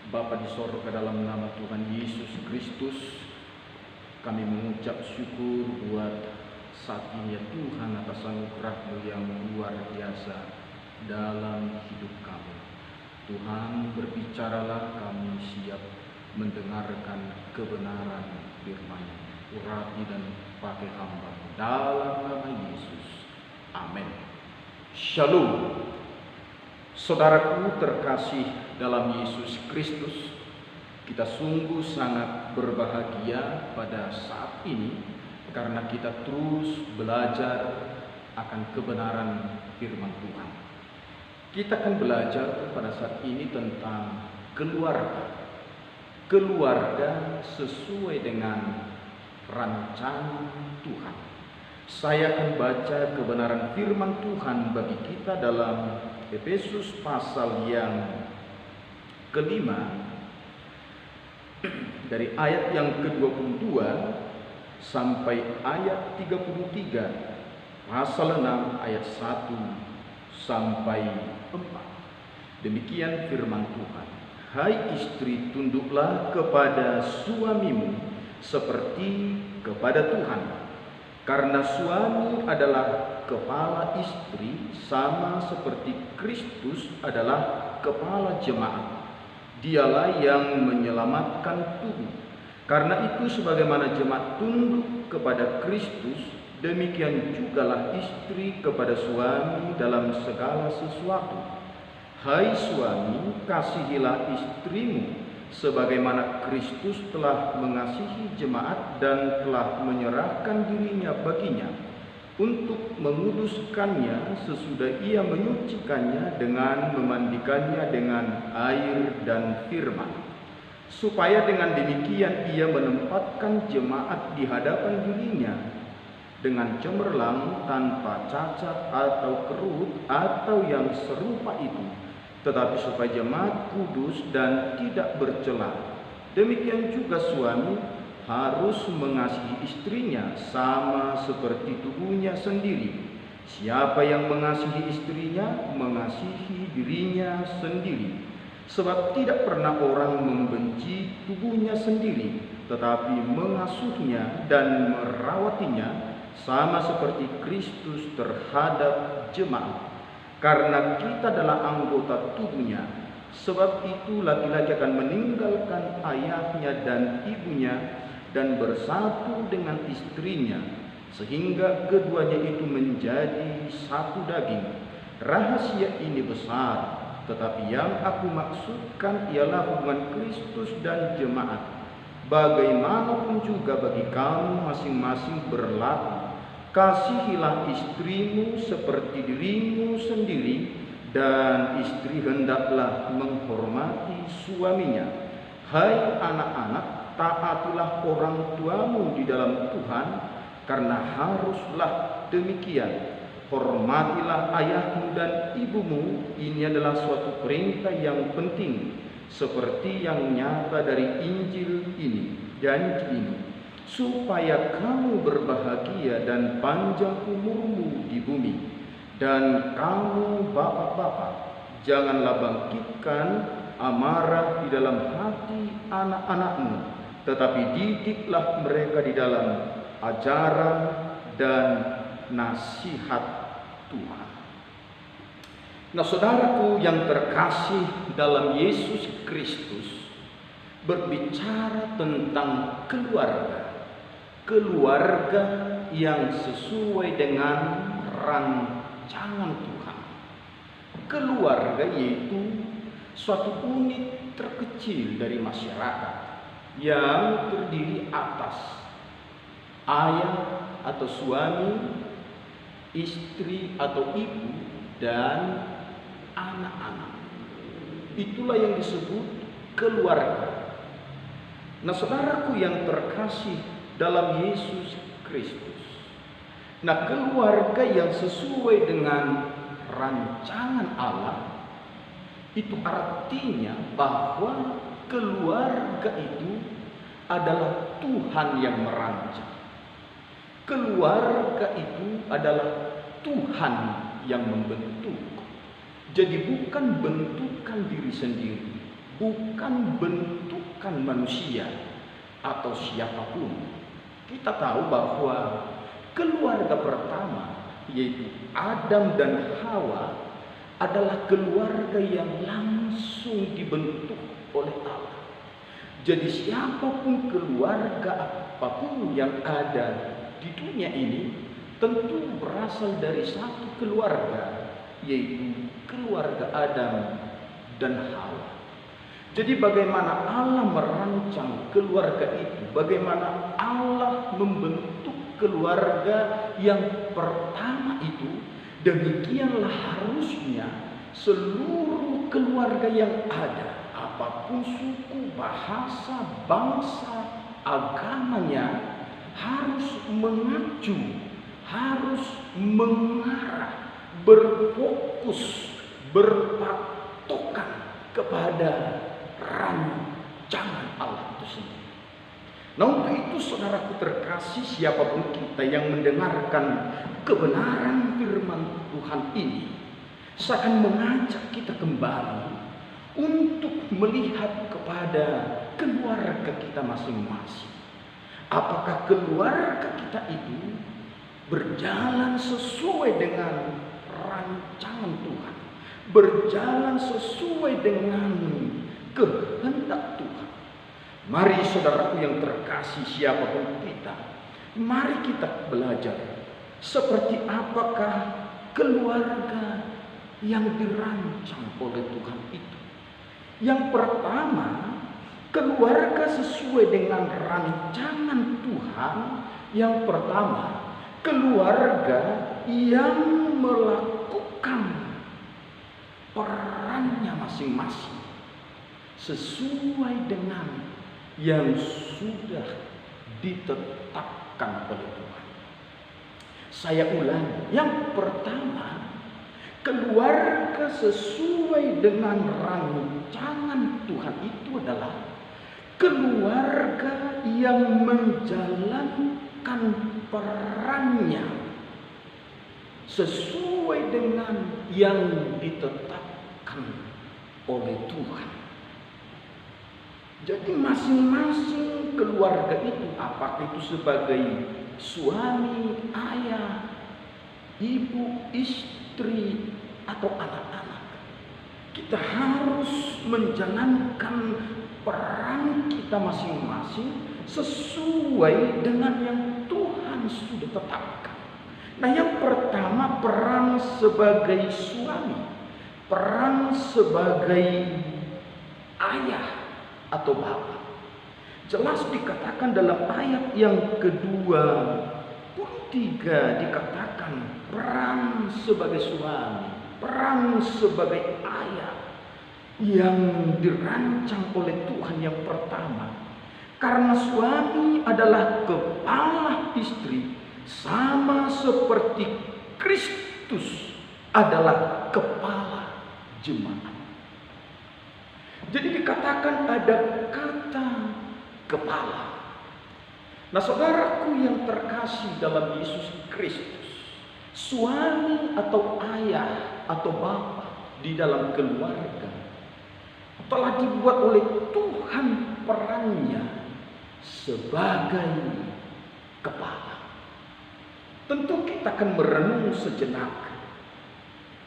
Bapa di sorga, dalam nama Tuhan Yesus Kristus, kami mengucap syukur buat saat ini ya Tuhan atas anugerah-Mu yang luar biasa dalam hidup kami. Tuhan, berbicaralah, kami siap mendengarkan kebenaran firman-Mu. Urapi dan pakai hamba dalam nama Yesus. Amin. Shalom. Saudaraku terkasih dalam Yesus Kristus, kita sungguh sangat berbahagia pada saat ini karena kita terus belajar akan kebenaran firman Tuhan. Kita akan belajar pada saat ini tentang keluarga. Keluarga sesuai dengan rancangan Tuhan. Saya akan baca kebenaran firman Tuhan bagi kita dalam Efesus pasal yang kelima, dari ayat yang ke-22 sampai ayat 33, pasal 6 ayat 1 sampai 4. Demikian firman Tuhan. Hai istri, tunduklah kepada suamimu seperti kepada Tuhan. Karena suami adalah kepala istri, sama seperti Kristus adalah kepala jemaat. Dialah yang menyelamatkan tubuh. Karena itu sebagaimana jemaat tunduk kepada Kristus, demikian jugalah istri kepada suami dalam segala sesuatu. Hai suami, kasihilah istrimu sebagaimana Kristus telah mengasihi jemaat dan telah menyerahkan dirinya baginya untuk menguduskannya sesudah ia menyucikannya dengan memandikannya dengan air dan firman, supaya dengan demikian ia menempatkan jemaat di hadapan dirinya dengan cemerlang, tanpa cacat atau kerut atau yang serupa itu, tetapi supaya jemaat kudus dan tidak bercela. Demikian juga suami harus mengasihi istrinya sama seperti tubuhnya sendiri. Siapa yang mengasihi istrinya, mengasihi dirinya sendiri. Sebab tidak pernah orang membenci tubuhnya sendiri, tetapi mengasuhnya dan merawatinya sama seperti Kristus terhadap jemaat. Karena kita adalah anggota tubuhnya. Sebab itu laki-laki akan meninggalkan ayahnya dan ibunya dan bersatu dengan istrinya, sehingga keduanya itu menjadi satu daging. Rahasia ini besar, tetapi yang aku maksudkan ialah hubungan Kristus dan jemaat. Bagaimanapun juga bagi kamu masing-masing berlaku. Kasihilah istrimu seperti dirimu sendiri, dan istri hendaklah menghormati suaminya. Hai anak-anak, taatilah orang tuamu di dalam Tuhan, karena haruslah demikian. Hormatilah ayahmu dan ibumu, ini adalah suatu perintah yang penting, seperti yang nyata dari Injil ini, janji ini, supaya kamu berbahagia dan panjang umurmu di bumi. Dan kamu bapak-bapak, janganlah bangkitkan amarah di dalam hati anak-anakmu, tetapi didiklah mereka di dalam ajaran dan nasihat Tuhan. Nah, saudaraku yang terkasih dalam Yesus Kristus, berbicara tentang keluarga. Keluarga yang sesuai dengan rancangan Tuhan. Keluarga yaitu suatu unit terkecil dari masyarakat yang terdiri atas ayah atau suami, istri atau ibu, dan anak-anak. Itulah yang disebut keluarga. Nah, saudaraku yang terkasih dalam Yesus Kristus, nah, keluarga yang sesuai dengan rancangan Allah, itu artinya bahwa keluarga itu adalah Tuhan yang merancang. Keluarga itu adalah Tuhan yang membentuk. Jadi bukan bentukan diri sendiri, bukan bentukan manusia atau siapapun. Kita tahu bahwa keluarga pertama, yaitu Adam dan Hawa, adalah keluarga yang langsung dibentuk oleh Allah. Jadi siapapun keluarga apapun yang ada di dunia ini tentu berasal dari satu keluarga, yaitu keluarga Adam dan Hawa. Jadi bagaimana Allah merancang keluarga itu, bagaimana Allah membentuk keluarga yang pertama itu, demikianlah harusnya seluruh keluarga yang ada, apapun suku, bahasa, bangsa, agamanya, harus mengacu, harus mengarah, berfokus, berpatokan kepada rancangan Allah itu sendiri. Nah, untuk itu saudaraku terkasih, siapapun kita yang mendengarkan kebenaran firman Tuhan ini, saya akan mengajak kita kembali untuk melihat kepada keluarga kita masing-masing. Apakah keluarga kita itu berjalan sesuai dengan rancangan Tuhan, berjalan sesuai dengan kehendak Tuhan? Mari saudaraku yang terkasih, siapapun kita, mari kita belajar seperti apakah keluarga yang dirancang oleh Tuhan itu. Yang pertama, keluarga sesuai dengan rancangan Tuhan. Yang pertama, keluarga yang melakukan perannya masing-masing sesuai dengan yang sudah ditetapkan oleh Tuhan. Saya ulangi, yang pertama, keluarga sesuai dengan rancangan Tuhan itu adalah keluarga yang menjalankan perannya sesuai dengan yang ditetapkan oleh Tuhan. Jadi masing-masing keluarga itu, apakah itu sebagai suami, ayah, ibu, istri, atau anak-anak, kita harus menjalankan peran kita masing-masing sesuai dengan yang Tuhan sudah tetapkan. Nah, yang pertama, peran sebagai suami, peran sebagai ayah atau bapak. Jelas dikatakan dalam ayat yang ke-23, dikatakan peran sebagai suami, peran sebagai ayah yang dirancang oleh Tuhan yang pertama. Karena suami adalah kepala istri, sama seperti Kristus adalah kepala jemaat. Jadi dikatakan ada kata kepala. Nah, saudaraku yang terkasih dalam Yesus Kristus, suami atau ayah atau bapak di dalam keluarga telah dibuat oleh Tuhan perannya sebagai kepala. Tentu kita akan merenung sejenak,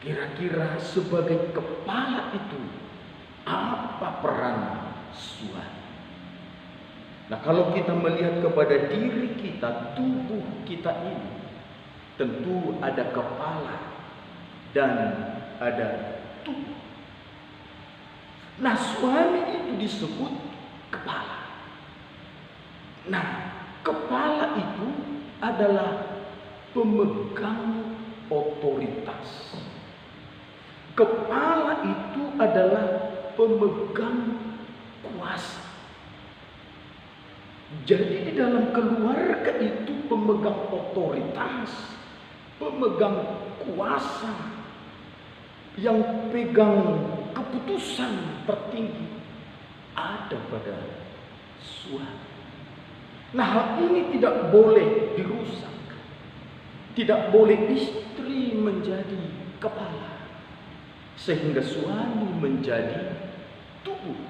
kira-kira sebagai kepala itu apa peran suami? Nah, kalau kita melihat kepada diri kita, tubuh kita ini, tentu ada kepala dan ada tubuh. Nah, suami itu disebut kepala. Nah, kepala itu adalah pemegang otoritas. Kepala itu adalah pemegang kuasa. Jadi di dalam keluarga itu pemegang otoritas, pemegang kuasa, yang pegang keputusan tertinggi ada pada suami. Nah, hal ini tidak boleh dirusak. Tidak boleh istri menjadi kepala sehingga suami menjadi tubuh.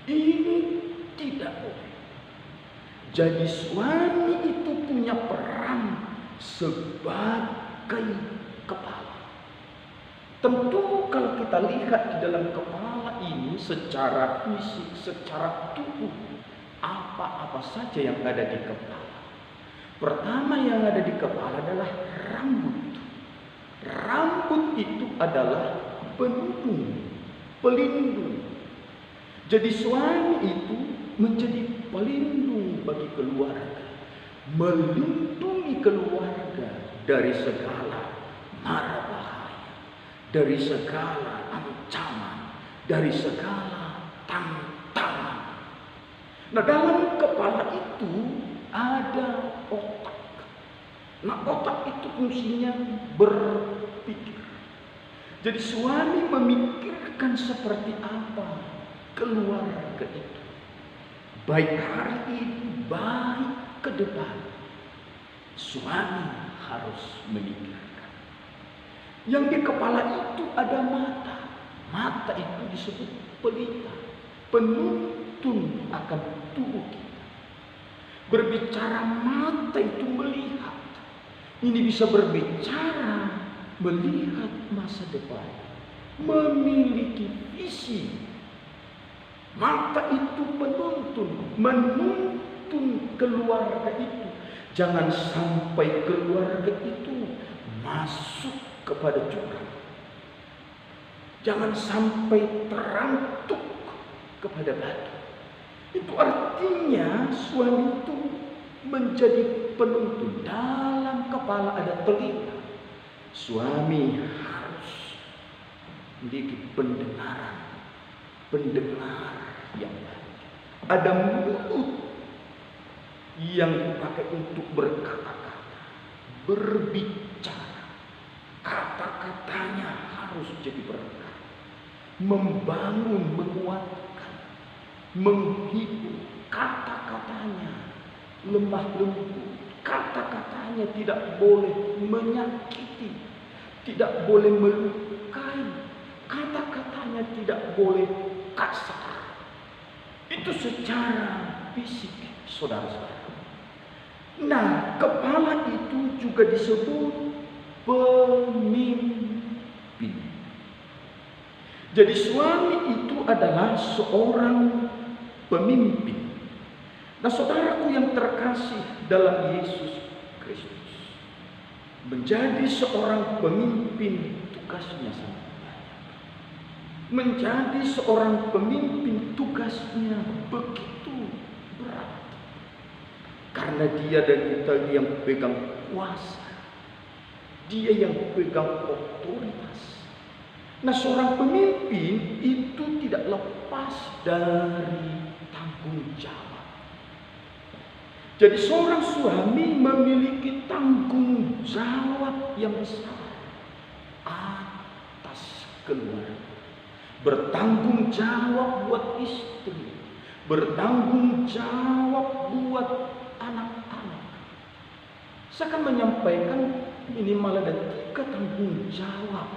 Ini tidak boleh. Jadi suami itu punya peran sebagai kepala. Tentu kalau kita lihat di dalam kepala ini secara fisik, secara tubuh, apa-apa saja yang ada di kepala. Pertama yang ada di kepala adalah rambut. Rambut itu adalah pelindung. Jadi suami itu menjadi pelindung bagi keluarga, melindungi keluarga dari segala mara bahaya, dari segala ancaman, dari segala tantangan. Nah, dalam kepala itu ada otak. Nah, otak itu fungsinya berpikir. Jadi suami memikirkan seperti apa keluarga itu, baik hari ini, baik ke depan. Suami harus memikirkan. Yang di kepala itu ada mata. Mata itu disebut pelita, penuntun akan tubuh kita. Berbicara mata itu melihat. Ini bisa berbicara, melihat masa depan, memiliki visi. Mata itu menuntun keluarga itu. Jangan sampai keluarga itu masuk kepada jurang. Jangan sampai terantuk kepada batu. Itu artinya suami itu menjadi penuntun. Dalam kepala ada telinga. Suami harus memiliki pendengar yang baik. Ada mulut yang dipakai untuk berkata-kata, berbicara. Kata-katanya harus jadi berkah, membangun, menguatkan, menghibur. Kata-katanya lemah lembut. Kata-katanya tidak boleh menyakiti, tidak boleh melukai. Kata-katanya tidak boleh kasar. Itu secara fisik, saudara-saudara. Nah, kepala itu juga disebut pemimpin. Jadi suami itu adalah seorang pemimpin. Nah, saudaraku yang terkasih dalam Yesus Kristus, menjadi seorang pemimpin tugasnya sangat. Menjadi seorang pemimpin tugasnya begitu berat. Karena dia dan kita yang pegang kuasa. Dia yang pegang otoritas. Nah, seorang pemimpin itu tidak lepas dari tanggung jawab. Jadi seorang suami memiliki tanggung jawab yang besar atas keluarga. Bertanggung jawab buat istri, bertanggung jawab buat anak-anak. Saya akan menyampaikan minimal ada 3 tanggung jawab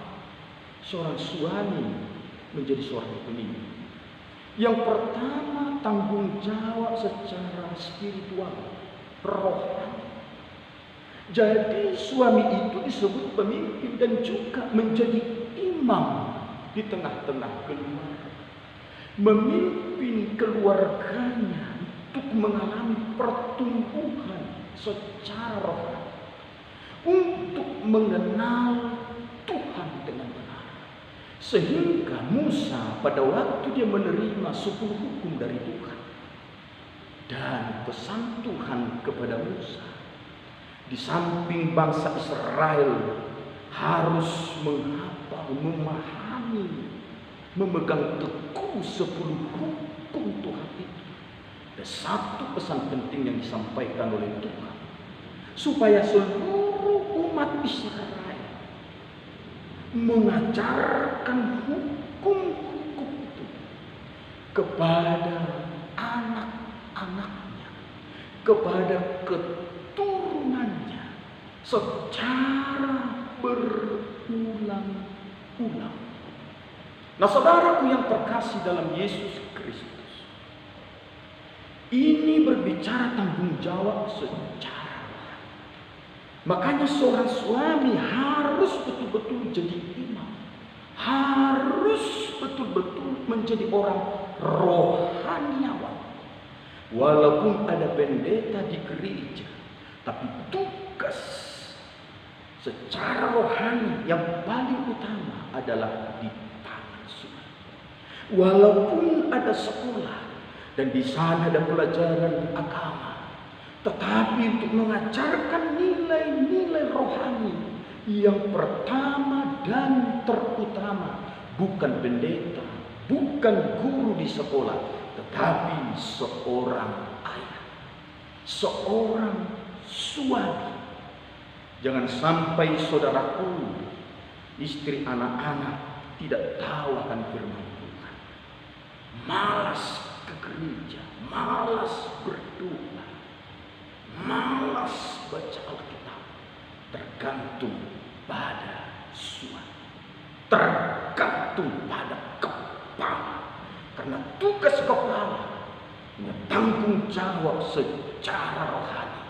seorang suami menjadi seorang pemimpin. Yang pertama, tanggung jawab secara spiritual, rohani. Jadi suami itu disebut pemimpin dan juga menjadi imam di tengah-tengah keluarga, memimpin keluarganya untuk mengalami pertumbuhan secara rohani, untuk mengenal Tuhan dengan benar. Sehingga Musa pada waktu dia menerima 10 hukum dari Tuhan dan pesan Tuhan kepada Musa, di samping bangsa Israel harus menghafal, memahami, memegang teguh 10 hukum Tuhan itu. Ada satu pesan penting yang disampaikan oleh Tuhan, supaya seluruh umat Israel mengajarkan hukum-hukum itu kepada anak-anaknya, kepada keturunannya secara berulang-ulang. Nah, saudaraku yang terkasih dalam Yesus Kristus, Ini berbicara tanggung jawab secara rohani. Makanya seorang suami harus betul-betul jadi imam. Harus betul-betul menjadi orang rohaniawan. Walaupun ada pendeta di gereja, tapi tugas secara rohani yang paling utama adalah di tangan suami. Walaupun ada sekolah dan di sana ada pelajaran agama, tetapi untuk mengajarkan nilai-nilai rohani, yang pertama dan terutama bukan pendeta, bukan guru di sekolah, tetapi seorang ayah, seorang suami. Jangan sampai saudaraku, istri, anak-anak tidak tahu akan firman Tuhan, malas ke gereja, malas berdoa, malas baca Alkitab. Tergantung pada suami, tergantung pada kepala. Karena tugas kepala punya tanggung jawab secara rohani,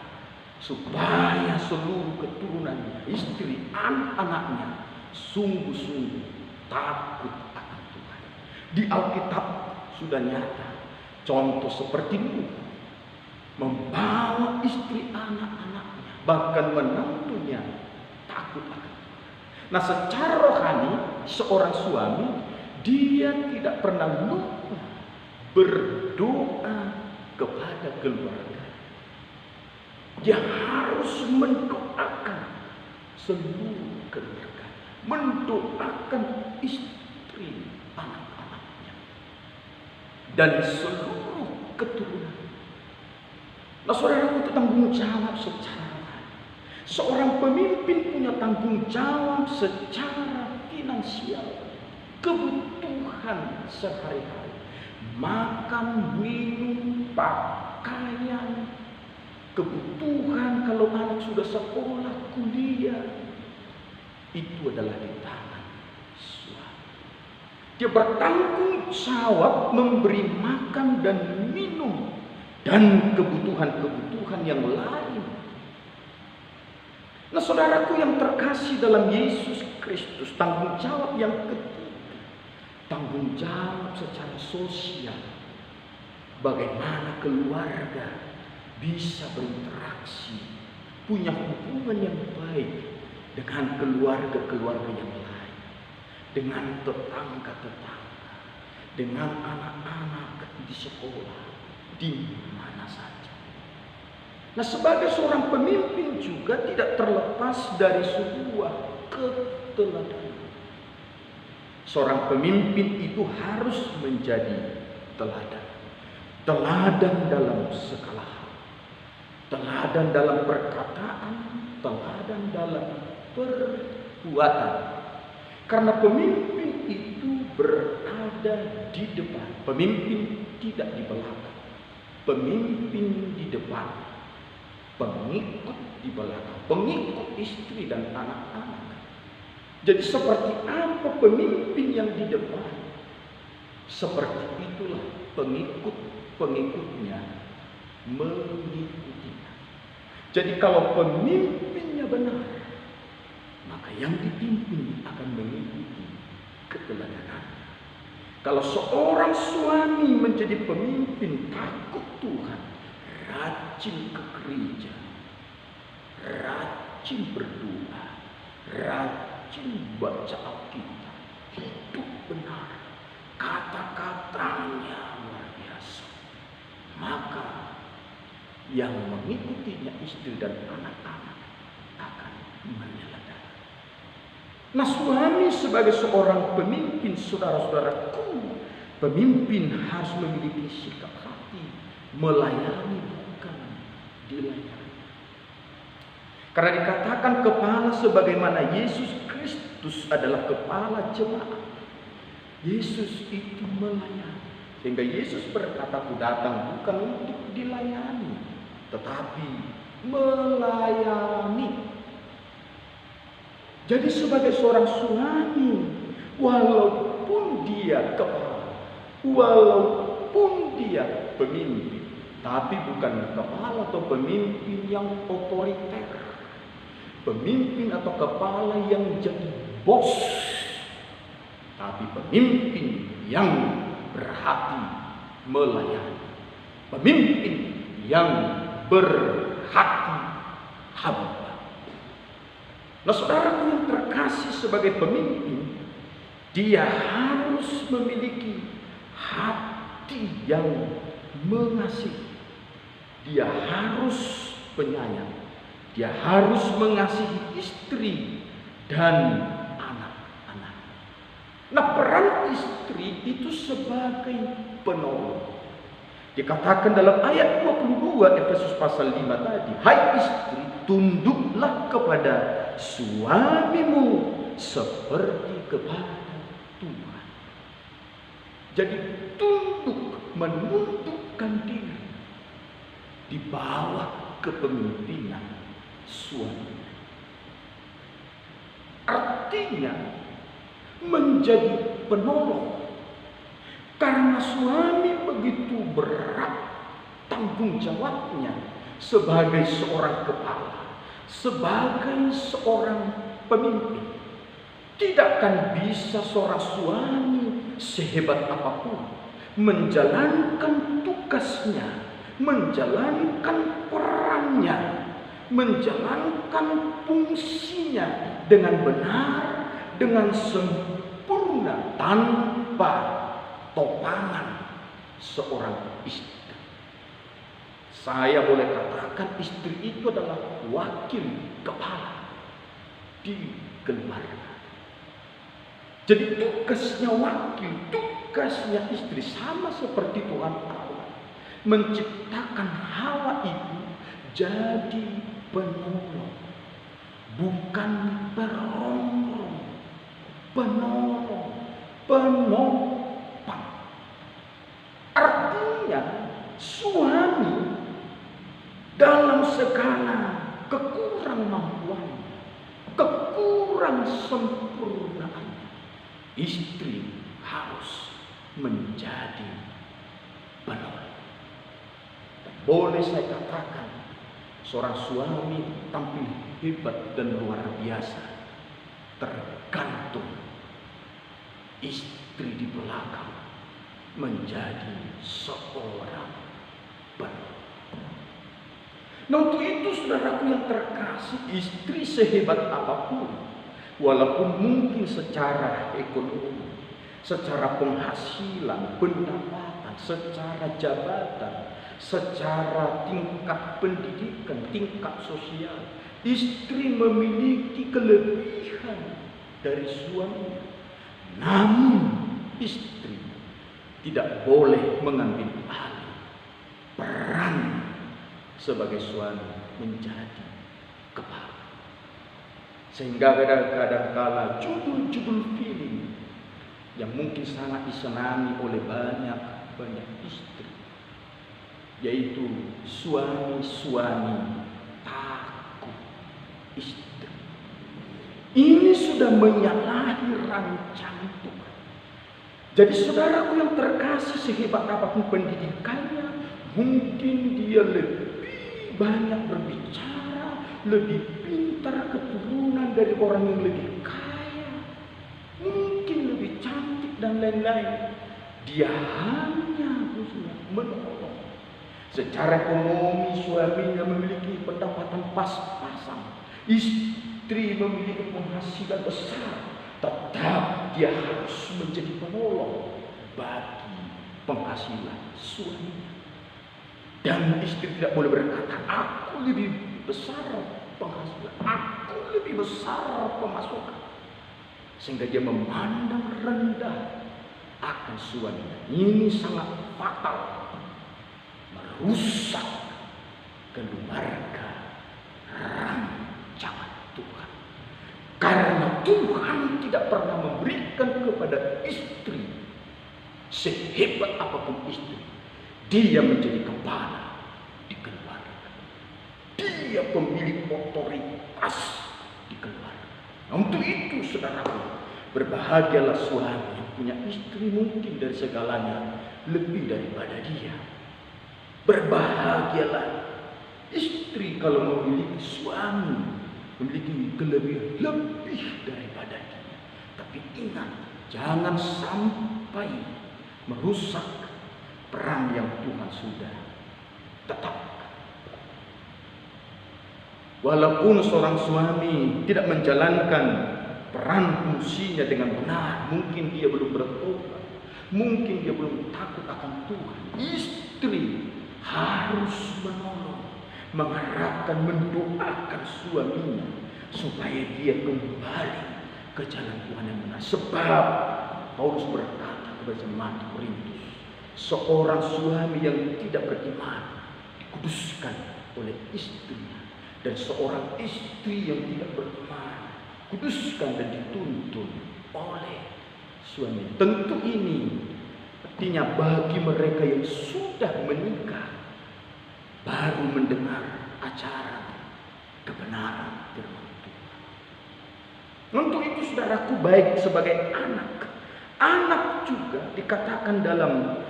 supaya seluruh keturunannya, istri, anak-anaknya sungguh-sungguh takut akan Tuhan. Di Alkitab sudah nyata contoh seperti Nuh membawa istri, anak-anaknya, bahkan menantunya takut akan Tuhan. Nah, secara rohani seorang suami dia tidak pernah lupa berdoa kepada keluarga. Dia harus mendoakan seluruh keluarga, mendoakan istri, anak-anaknya, dan seluruh keturunan. Nah, saudara, itu tanggung jawab secara rohani. Seorang pemimpin punya tanggung jawab secara finansial, kebutuhan sehari-hari, makan, minum, pakaian, kebutuhan kalau anak sudah sekolah, kuliah, itu adalah di tangan suami. Dia bertanggung jawab memberi makan dan minum dan kebutuhan-kebutuhan yang lain. Nah, saudaraku yang terkasih dalam Yesus Kristus, tanggung jawab yang ketiga, tanggung jawab secara sosial. Bagaimana keluarga bisa berinteraksi, punya hubungan yang baik dengan keluarga-keluarga yang lain, dengan tetangga-tetangga, dengan anak-anak di sekolah, di mana saja. Nah, sebagai seorang pemimpin juga tidak terlepas dari sebuah keteladanan. Seorang pemimpin itu harus menjadi teladan. Teladan dalam segala hal. Teladan dalam perkataan, teladan dalam perbuatan. Karena pemimpin itu berada di depan. Pemimpin tidak di belakang. Pemimpin di depan, pengikut di belakang, pengikut istri dan anak-anak. Jadi seperti apa pemimpin yang di depan, seperti itulah pengikut-pengikutnya mengikutinya. Jadi kalau pemimpinnya benar, maka yang dipimpin akan mengikuti keteladanan. Kalau seorang suami menjadi pemimpin takut Tuhan, rajin ke gereja, rajin berdoa, rajin baca Alkitab, hidup benar, kata-katanya luar biasa, maka yang mengikutinya istri dan anak-anak akan meneladani. Nah, suami sebagai seorang pemimpin, saudara-saudaraku, pemimpin harus memiliki sikap hati melayani, bukan dilayani. Karena dikatakan kepala sebagaimana Yesus Kristus adalah kepala jemaat. Yesus itu melayani. Sehingga Yesus berkata, "Aku datang bukan untuk dilayani, tetapi melayani." Jadi sebagai seorang suami, walaupun dia kepala, walaupun dia pemimpin, tapi bukan kepala atau pemimpin yang otoriter, pemimpin atau kepala yang jadi bos, tapi pemimpin yang berhati melayani, pemimpin yang berhati hamba. Nah, saudaraku yang terkasih, sebagai pemimpin, dia harus memiliki hati yang mengasihi. Dia harus penyayang. Dia harus mengasihi istri dan anak-anak. Nah, peran istri itu sebagai penolong. Dikatakan dalam ayat 22 Efesus pasal 5 tadi, hai istri, tunduklah kepada suamimu seperti kepada Tuhan. Jadi tunduk, menundukkan diri di bawah kepemimpinan suami. Artinya menjadi penolong. Karena suami begitu berat tanggung jawabnya sebagai seorang kepala, sebagai seorang pemimpin. Tidakkan bisa seorang suami sehebat apapun menjalankan tugasnya, menjalankan perannya, menjalankan fungsinya dengan benar, dengan sempurna, tanpa topangan seorang istri. Saya boleh katakan istri itu adalah wakil kepala di keluarga. Jadi tugasnya wakil, tugasnya istri sama seperti Tuhan Allah menciptakan Hawa itu jadi penolong, bukan perongrong, penolong, penopang. Artinya suami dalam segala kekurang mampuan, kekurang sempurnaan, istri harus menjadi penolong. Boleh saya katakan, seorang suami tampil hebat dan luar biasa tergantung istri di belakang menjadi seorang penolong. Nah, untuk itu saudaraku yang terkasih, istri sehebat apapun, walaupun mungkin secara ekonomi, secara penghasilan, pendapatan, secara jabatan, secara tingkat pendidikan, tingkat sosial, istri memiliki kelebihan dari suami. Namun istri tidak boleh mengambil alih peran sebagai suami menjadi kepala. Sehingga kadang-kadang kala judul-judul film yang mungkin sangat disenangi oleh banyak istri, yaitu suami-suami takut istri. Ini sudah menyalahi rancang Tuhan. Jadi saudaraku yang terkasih, sehebat apapun pendidikannya, mungkin dia lebih banyak berbicara, lebih pintar keturunan dari orang yang lebih kaya, mungkin lebih cantik dan lain-lain. Dia hanya menolong. Secara ekonomi suaminya memiliki pendapatan pas-pasan, istri memiliki penghasilan besar, tetap dia harus menjadi penolong bagi penghasilan suaminya. Dan istri tidak boleh berkata, aku lebih besar penghasilan, aku lebih besar pemasukan, sehingga dia memandang rendah akan suaminya. Ini sangat fatal, merusak keluarga rancangan Tuhan. Karena Tuhan tidak pernah memberikan kepada istri, sehebat apapun istri, dia menjadi kepala di keluarga, dia pemilik otoritas di keluarga. Nah, untuk itu saudaraku, berbahagialah suami yang punya istri mungkin dari segalanya lebih daripada dia. Berbahagialah istri kalau memiliki suami, memiliki kelebihan lebih daripada dia. Tapi ingat, jangan sampai merusak peran yang Tuhan sudah tetapkan. Walaupun seorang suami tidak menjalankan peran fungsinya dengan benar, mungkin dia belum bertobat, mungkin dia belum takut akan Tuhan, istri harus menolong, mengharapkan, mendoakan suaminya supaya dia kembali ke jalan Tuhan yang benar. Sebab Paulus berkata kepada jemaat Korintus, seorang suami yang tidak beriman dikuduskan oleh istrinya, dan seorang istri yang tidak beriman kuduskan dan dituntun oleh suami. Tentu ini artinya bagi mereka yang sudah menikah baru mendengar ajaran kebenaran firman Tuhan. Untuk itu saudaraku, baik sebagai anak juga dikatakan dalam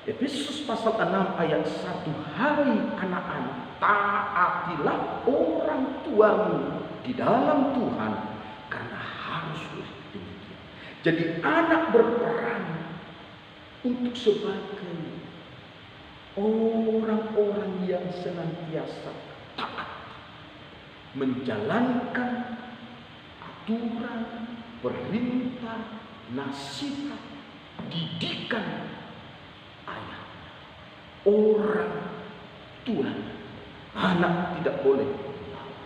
Efesus pasal 6 ayat 1, hai anak-anak, taatilah orang tuamu di dalam Tuhan, karena harus demikian. Jadi anak berperan untuk sebagai orang-orang yang senantiasa taat, menjalankan aturan, perintah, nasihat, didikan ayah, orang tua. Anak tidak boleh melawan,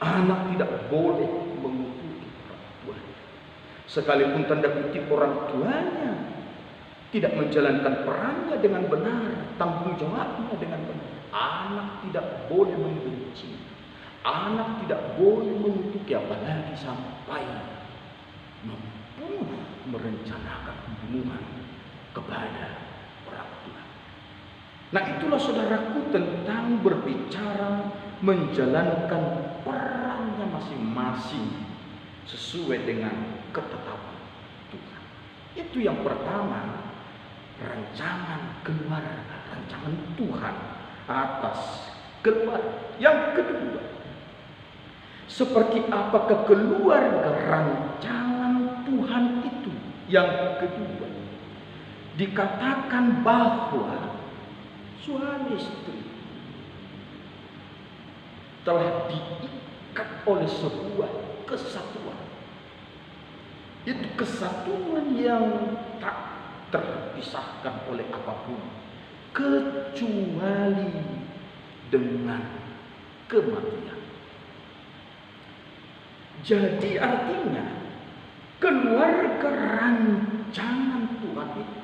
anak tidak boleh mengutuki orang tuanya. Sekalipun tanda kutip orang tuanya tidak menjalankan perannya dengan benar, tanggung jawabnya dengan benar, anak tidak boleh membenci, anak tidak boleh mengutuki, apalagi sampai membunuh, merencanakan pembunuhan kepada orang tua. Nah, itulah saudaraku tentang berbicara menjalankan perannya masing-masing sesuai dengan ketetapan Tuhan. Itu yang pertama, rancangan keluarga, rancangan Tuhan atas keluarga. Yang kedua, seperti apakah keluarga rancangan Tuhan itu? Yang kedua, dikatakan bahwa suami istri telah diikat oleh sebuah kesatuan. Itu kesatuan yang tak terpisahkan oleh apapun kecuali dengan kematian. Jadi artinya keluarga rancangan Tuhan itu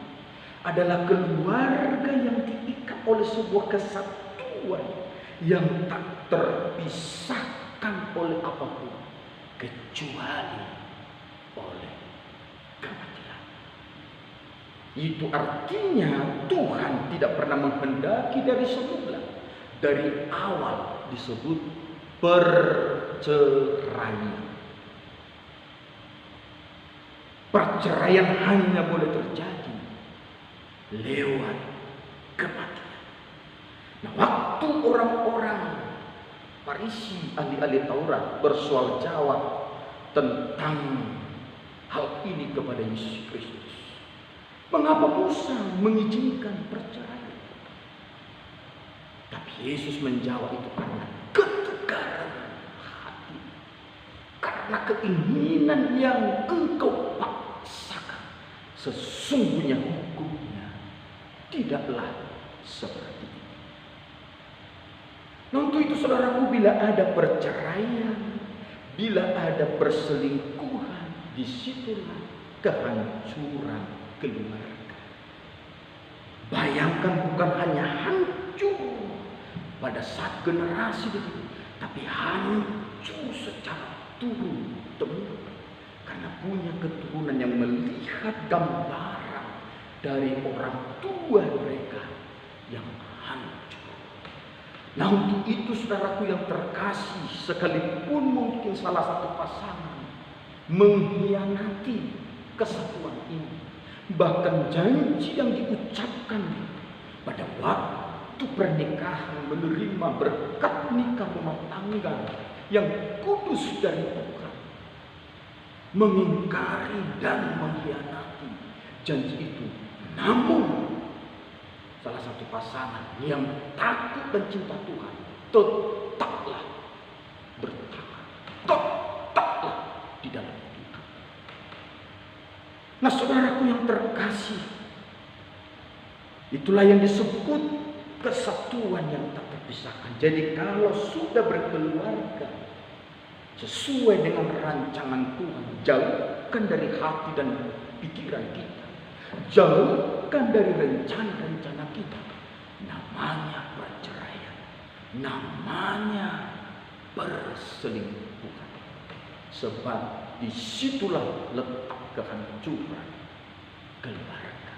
adalah keluarga yang diikat oleh sebuah kesatuan yang tak terpisahkan oleh apapun kecuali oleh kematian. Itu artinya Tuhan tidak pernah menghendaki dari semula, dari awal disebut perceraian. Perceraian hanya boleh terjadi lewat kematian. Nah, waktu orang-orang Farisi, ahli-ahli Taurat bersoal jawab tentang hal ini kepada Yesus Kristus, mengapa Musa mengizinkan perceraian? Tapi Yesus menjawab, itu karena ketegaran hati, karena keinginan yang engkau paksakan. Sesungguhnya hukumnya tidaklah seperti itu. Nah, untuk itu saudaraku, bila ada perceraian, bila ada perselingkuhan, disitulah kehancuran keluarga. Bayangkan, bukan hanya hancur pada saat generasi begitu, tapi hancur secara turun-temurun, karena punya keturunan yang melihat gambaran dari orang tua mereka yang hancur. Nah, untuk itu saudaraku yang terkasih, sekalipun mungkin salah satu pasangan mengkhianati kesatuan ini, bahkan janji yang diucapkan pada waktu waktu pernikahan menerima berkat nikah rumah tangga yang kudus dari Tuhan, mengingkari dan mengkhianati janji itu. Namun salah satu pasangan yang takut dan cinta Tuhan tetaplah bertahan, tetaplah di dalam Tuhan. Nah, saudaraku yang terkasih, itulah yang disebut kesatuan yang tak terpisahkan. Jadi kalau sudah berkeluarga sesuai dengan rancangan Tuhan, jauhkan dari hati dan pikiran kita, jauhkan dari rencana-rencana kita, namanya perceraian, namanya perselingkuhan. Sebab disitulah letak kehancuran keluarga.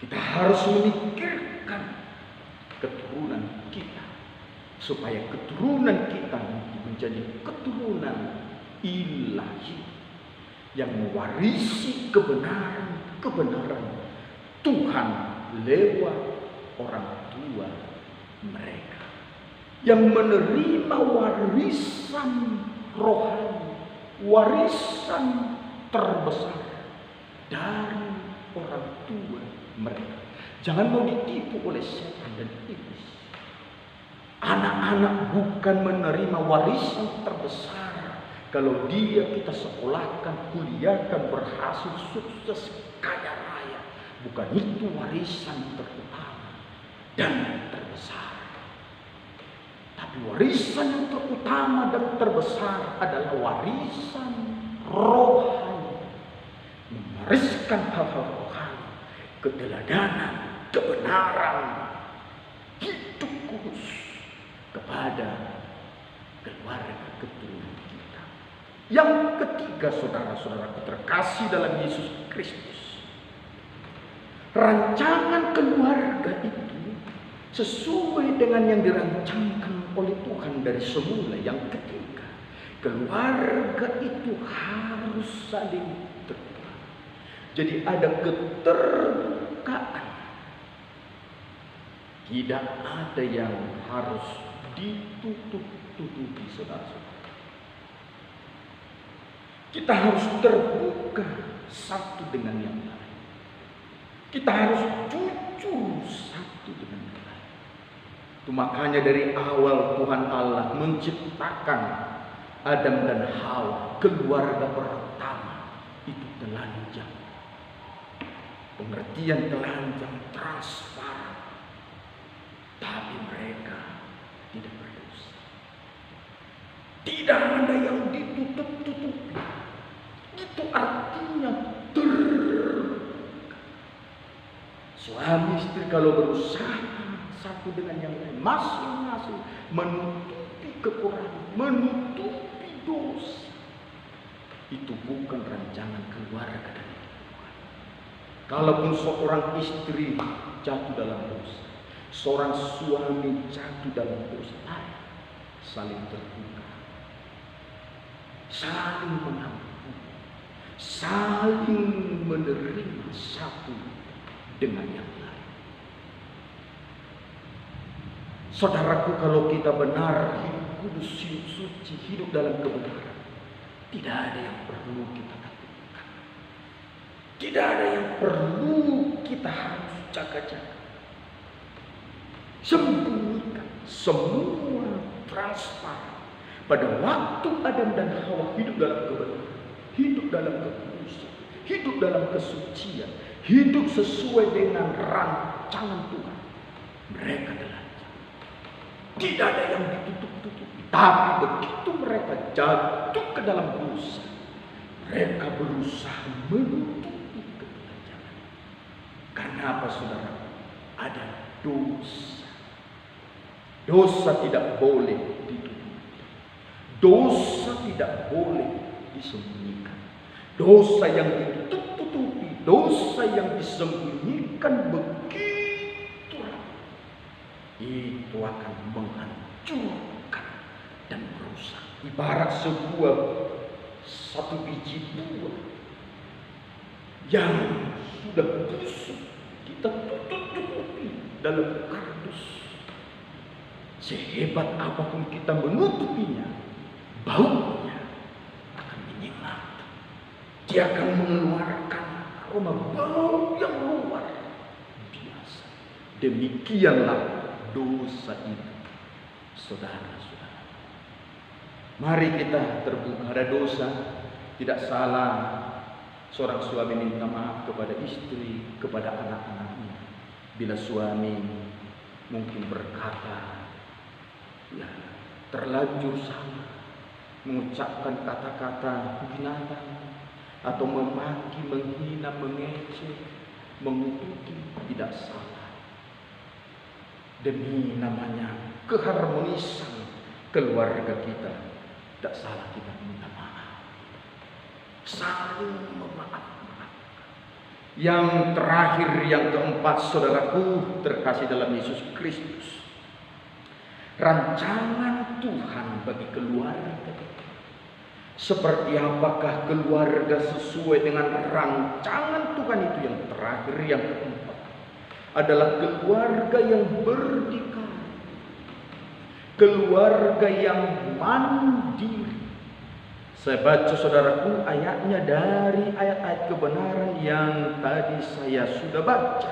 Kita harus memikirkan keturunan kita, supaya keturunan kita menjadi keturunan ilahi yang mewarisi kebenaran Tuhan lewat orang tua mereka, yang menerima warisan rohani, warisan terbesar dari orang tua mereka. Jangan mau ditipu oleh setan dan iblis. Anak-anak bukan menerima warisan terbesar kalau dia kita sekolahkan, kuliahkan, berhasil, sukses, kaya raya. Bukan itu warisan terutama dan terbesar. Tapi warisan yang terutama dan terbesar adalah warisan rohani. Mewariskan hal-hal rohani, keteladanan, kebenaran, hidup kudus kepada keluarga keturunan kita. Yang ketiga, saudara-saudaraku terkasih dalam Yesus Kristus, rancangan keluarga itu sesuai dengan yang dirancangkan oleh Tuhan dari semula. Yang ketiga, keluarga itu harus saling terbuka. Jadi ada keterbukaan. Tidak ada yang harus ditutup-tutupi, saudara-saudara. Kita harus terbuka satu dengan yang lain. Kita harus jujur satu dengan yang lain. Itu makanya dari awal Tuhan Allah menciptakan Adam dan Hawa, keluarga pertama, itu telanjang. Pengertian telanjang transparan. Tapi mereka tidak berdosa. Tidak ada yang ditutup-tutupi. Itu artinya terbuka. Suami istri kalau berusaha satu dengan yang lain, masing-masing menutupi kekurangan, menutupi dosa, itu bukan rancangan keluarga dari Tuhan. Kalaupun seorang istri jatuh dalam dosa, seorang suami jatuh dalam dosa, saling terbuka, saling mengampuni, saling menerima satu dengan yang lain. Saudaraku, kalau kita benar, hidup kudus, hidup suci, hidup dalam kebenaran, tidak ada yang perlu kita takutkan. Tidak ada yang perlu kita harus jaga-jaga. Sembunyikan, semua transparan. Pada waktu Adam dan Hawa hidup dalam kebenaran, hidup dalam kekudusan, hidup dalam kesucian, hidup sesuai dengan rancangan Tuhan, mereka telanjang. Tidak ada yang ditutup-tutupi. Tapi begitu mereka jatuh ke dalam dosa, mereka berusaha menutupi ketelanjangan. Karena apa, saudara? Ada dosa. Dosa tidak boleh ditutupi. Dosa tidak boleh disembunyikan. Dosa yang ditutup-tutupi, dosa yang disembunyikan begitu rapi, itu akan menghancurkan dan merusak. Ibarat sebuah satu biji buah yang sudah busuk, kita tutup-tutupi, dalam kardus. Sehebat apapun kita menutupinya, baunya akan menyengat. Dia akan mengeluarkan aroma bau yang luar biasa. Demikianlah dosa itu, saudara-saudara. Mari kita terbuka. Ada dosa, tidak salah seorang suami minta maaf kepada istri, kepada anak-anaknya. Bila suami mungkin berkata, ya, terlanjur salah, mengucapkan kata-kata binatang, atau memaki, menghina, mengejek, mengutuki, tidak salah. Demi namanya keharmonisan keluarga kita, tidak salah kita minta maaf, saling memaafkan. Yang terakhir, yang keempat, saudaraku terkasih dalam Yesus Kristus, rancangan Tuhan bagi keluarga kita. Seperti apakah keluarga sesuai dengan rancangan Tuhan itu? Yang terakhir, yang keempat, adalah keluarga yang berdikari, keluarga yang mandiri. Saya baca, saudaraku, ayatnya dari ayat-ayat kebenaran yang tadi saya sudah baca.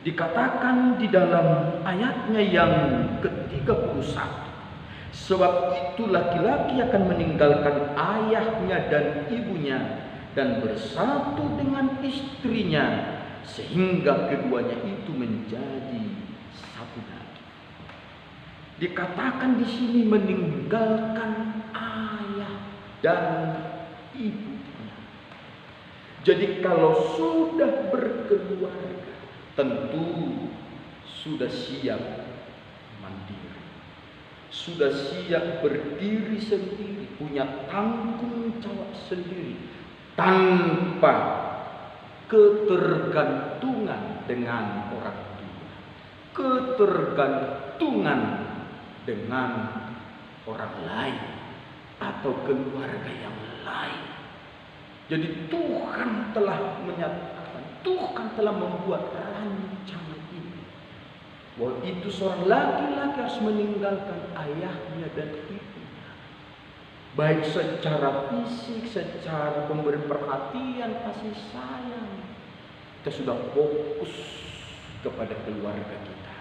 Dikatakan di dalam ayatnya yang ke-31, sebab itu laki-laki akan meninggalkan ayahnya dan ibunya dan bersatu dengan istrinya, sehingga keduanya itu menjadi satu daging. Dikatakan di sini meninggalkan ayah dan ibunya. Jadi kalau sudah berkeluarga, tentu sudah siap mandiri, sudah siap berdiri sendiri, punya tanggung jawab sendiri, tanpa ketergantungan dengan orang tua, ketergantungan dengan orang lain atau keluarga yang lain. Jadi Tuhan telah menyatakan, Tuhan telah membuat rancangan ini, bahwa itu seorang laki-laki harus meninggalkan ayahnya dan ibunya, baik secara fisik, secara memberi perhatian, kasih sayang. Kita sudah fokus kepada keluarga kita.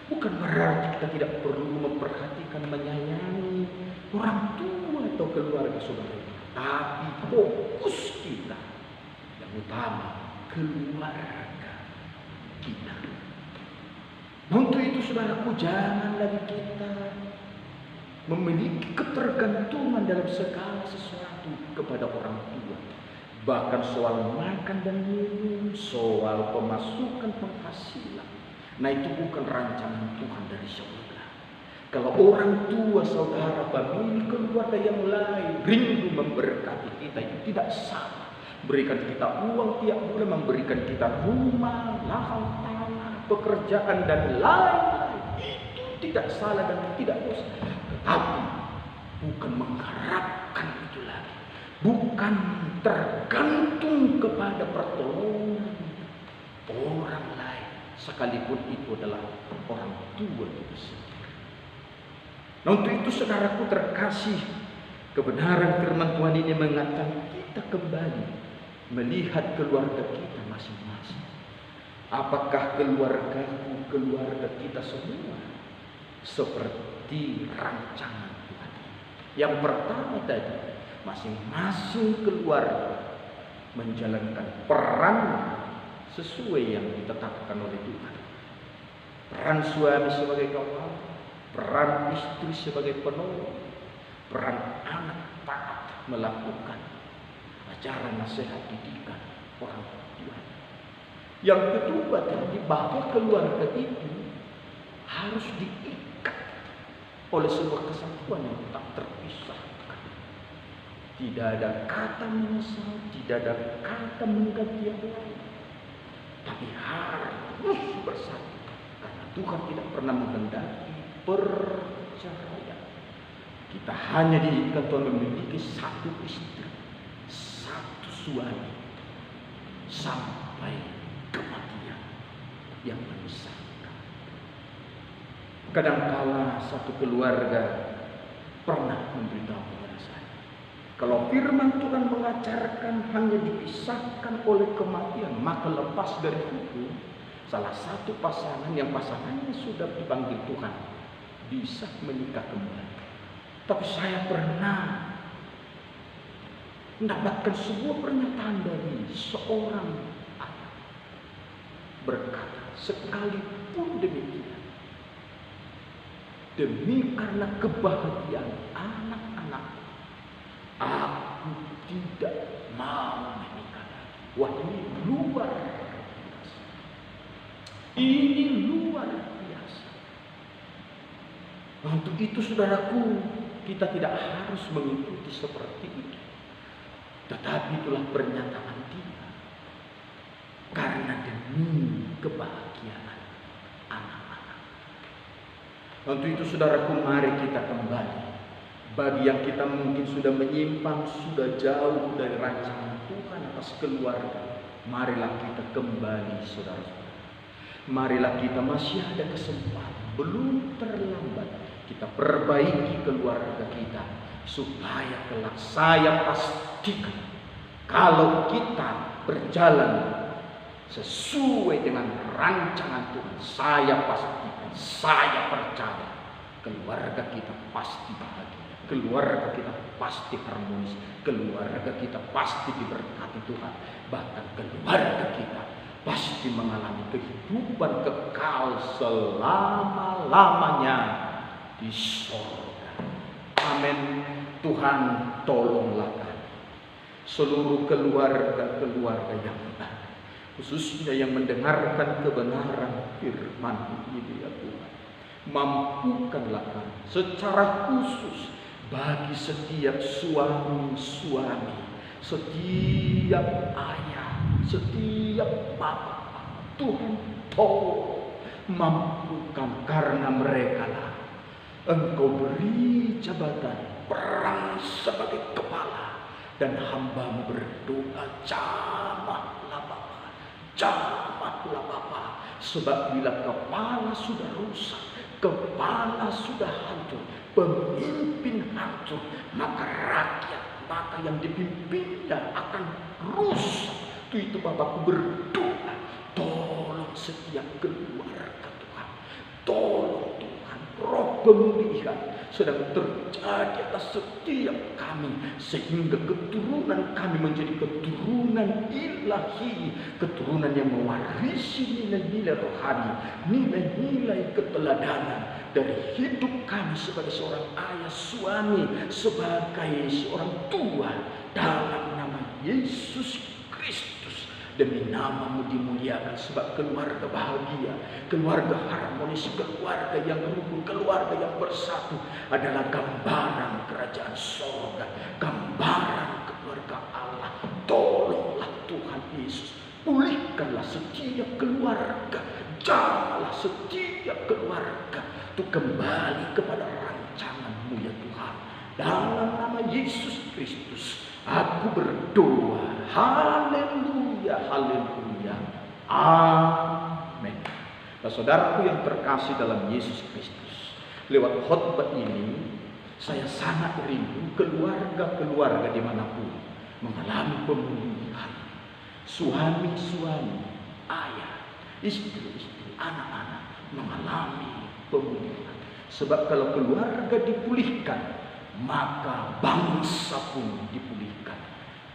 Bukan berarti kita tidak perlu memperhatikan, menyayangi orang tua atau keluarga saudara, tapi fokus kita yang utama keluarga kita. Untuk itu, saudaraku, jangan lagi kita memiliki ketergantungan dalam segala sesuatu kepada orang tua. Bahkan soal makan dan minum, soal pemasukan penghasilan. Nah, itu bukan rancangan Tuhan dari surga. Kalau orang tua saudara memiliki keluarga yang lain, rindu memberkati kita, itu tidak salah. Berikan kita uang tiap bulan, memberikan kita rumah, lahan tanah, pekerjaan dan lain-lain, itu tidak salah dan tidak dosa. Tetapi bukan mengharapkan itu lagi, bukan tergantung kepada pertolongan orang lain, sekalipun itu adalah orang tua itu sendiri. Nah, untuk itu, saudaraku terkasih, kebenaran firman Tuhan ini mengatakan kita kembali melihat keluarga kita masing-masing. Apakah keluargaku, keluarga kita semua seperti rancangan Tuhan? Yang pertama tadi, masing-masing keluarga menjalankan peran sesuai yang ditetapkan oleh Tuhan. Peran suami sebagai kepala, peran istri sebagai penolong, peran anak taat melakukan ajaran nasihat didikan orang tua. Yang kedua tadi, bahwa keluarga itu harus diikat oleh sebuah kesatuan yang tak terpisahkan. Tidak ada kata menyesal, tidak ada kata mengganti yang lain, tapi harus bersatu. Karena Tuhan tidak pernah menghendaki perceraian. Kita hanya diizinkan Tuhan memiliki satu istri, satu suami, sampai kematian. yang menyesatkan. Kadangkala satu keluarga pernah memberitahu kepada saya, kalau firman Tuhan mengajarkan hanya dipisahkan oleh kematian, maka lepas dari hukum, salah satu pasangan yang pasangannya sudah dipanggil Tuhan bisa menikah kembali. Tapi saya pernah mendapatkan sebuah pernyataan dari seorang anak berkata, sekalipun demikian, demi karena kebahagiaan anak-anak, aku tidak mau menikah lagi. Wah, ini luar biasa. Ini luar biasa. Untuk itu saudaraku, kita tidak harus mengikuti seperti itu. Tetapi itulah pernyataan dia. Karena demi kebahagiaan anak-anak. Untuk itu saudaraku, mari kita kembali. Bagi yang kita mungkin sudah menyimpang, sudah jauh dari rancangan Tuhan atas keluarga, marilah kita kembali saudara-saudara. Marilah kita masih ada kesempatan, belum terlambat, kita perbaiki keluarga kita, supaya kelak saya pastikan kalau kita berjalan sesuai dengan rancangan Tuhan, saya pastikan, saya percaya keluarga kita pasti bahagia, keluarga kita pasti harmonis, keluarga kita pasti diberkati Tuhan, bahkan keluarga kita pasti mengalami kehidupan kekal selama-lamanya di surga. Amin. Tuhan tolonglah kami, seluruh keluarga-keluarga yang baik, khususnya yang mendengarkan kebenaran firman ini ya Tuhan. Mampukanlah kami secara khusus bagi setiap suami-suami, setiap ayah, setiap bapak. Tuhan tolong mampukan, karena mereka lah Engkau beri jabatan peran sebagai kepala, dan hamba-Mu berdoa, jamahlah Bapa, jamahlah Bapa. Sebab bila kepala sudah rusak, kepala sudah hancur, pemimpin hancur, maka rakyat, maka yang dipimpinnya akan rusak. Itu Bapakku berdoa, tolong setiap keluarga Tuhan, tolong Tuhan, roh pemulihan sedang terjadi atas setiap kami, sehingga keturunan kami menjadi keturunan ilahi, keturunan yang mewarisi nilai-nilai rohani, nilai-nilai keteladanan dari hidup kami sebagai seorang ayah, suami, sebagai seorang tua, dalam nama Yesus Kristus. Demi nama-Mu dimuliakan, sebab keluarga bahagia, keluarga harmonis, keluarga yang rukun, keluarga yang bersatu adalah gambaran kerajaan surga, gambaran keluarga Allah. Tolonglah Tuhan Yesus, pulihkanlah setiap keluarga, jamalah setiap keluarga untuk kembali kepada rancangan-Mu ya Tuhan. Dalam nama Yesus Kristus aku berdoa. Haleluya, haleluya, amin. Nah, saudaraku yang terkasih dalam Yesus Kristus, lewat khotbah ini saya sangat rindu keluarga-keluarga dimanapun mengalami pemulihan. Suami-suami, ayah, istri-istri, anak-anak mengalami pemulihan. Sebab kalau keluarga dipulihkan, maka bangsa pun dipulihkan.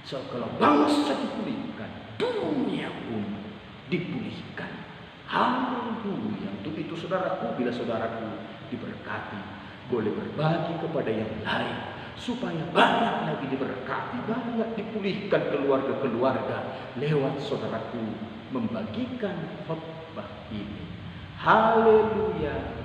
So, kalau bangsa dipulihkan, dunia pun dipulihkan. Haleluya. Untuk itu saudaraku, bila saudaraku diberkati, boleh berbagi kepada yang lain, supaya banyak lagi diberkati, banyak dipulihkan keluarga-keluarga lewat saudaraku membagikan khotbah ini. Haleluya.